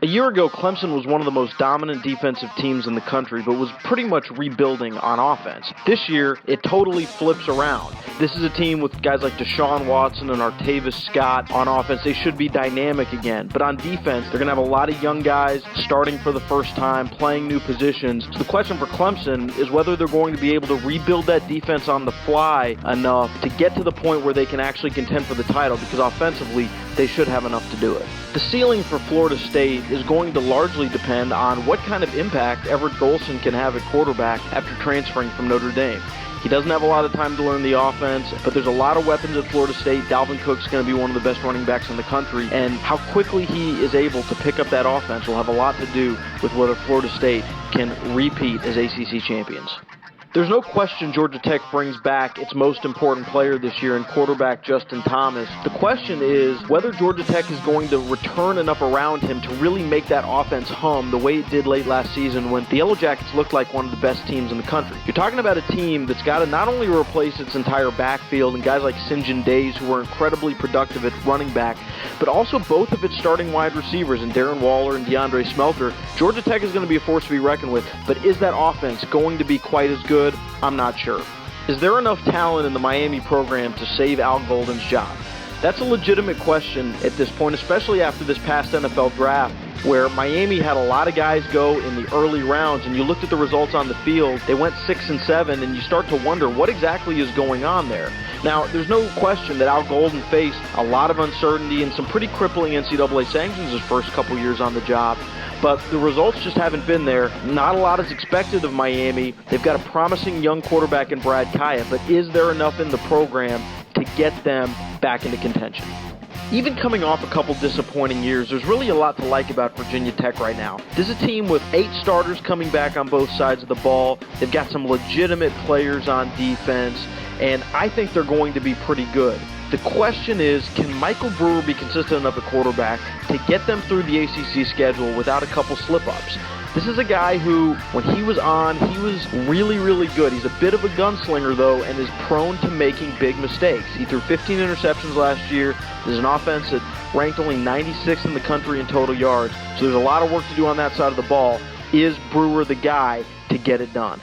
A year ago, Clemson was one of the most dominant defensive teams in the country, but was pretty much rebuilding on offense. This year, it totally flips around. This is a team with guys like Deshaun Watson and Artavis Scott on offense. They should be dynamic again. But on defense, they're going to have a lot of young guys starting for the first time, playing new positions. So the question for Clemson is whether they're going to be able to rebuild that defense on the fly enough to get to the point where they can actually contend for the title, because offensively, they should have enough to do it. The ceiling for Florida State is going to largely depend on what kind of impact Everett Golson can have at quarterback after transferring from Notre Dame. He doesn't have a lot of time to learn the offense, but there's a lot of weapons at Florida State. Dalvin Cook's going to be one of the best running backs in the country, and how quickly he is able to pick up that offense will have a lot to do with whether Florida State can repeat as ACC champions. There's no question Georgia Tech brings back its most important player this year in quarterback Justin Thomas. The question is whether Georgia Tech is going to return enough around him to really make that offense hum the way it did late last season when the Yellow Jackets looked like one of the best teams in the country. You're talking about a team that's got to not only replace its entire backfield and guys like St. John Days, who were incredibly productive at running back, but also both of its starting wide receivers in Darren Waller and DeAndre Smelter. Georgia Tech is going to be a force to be reckoned with, but is that offense going to be quite as good? I'm not sure. Is there enough talent in the Miami program to save Al Golden's job? That's a legitimate question at this point, especially after this past NFL draft, where Miami had a lot of guys go in the early rounds, and you looked at the results on the field, they went 6-7, and you start to wonder what exactly is going on there. Now, there's no question that Al Golden faced a lot of uncertainty and some pretty crippling NCAA sanctions his first couple years on the job, but the results just haven't been there. Not a lot is expected of Miami. They've got a promising young quarterback in Brad Kaya, but is there enough in the program to get them back into contention? Even coming off a couple disappointing years, there's really a lot to like about Virginia Tech right now. This is a team with 8 starters coming back on both sides of the ball. They've got some legitimate players on defense, and I think they're going to be pretty good. The question is, can Michael Brewer be consistent enough at quarterback to get them through the ACC schedule without a couple slip-ups? This is a guy who, when he was on, he was really, really good. He's a bit of a gunslinger, though, and is prone to making big mistakes. He threw 15 interceptions last year. There's an offense that ranked only 96th in the country in total yards, so there's a lot of work to do on that side of the ball. Is Brewer the guy to get it done?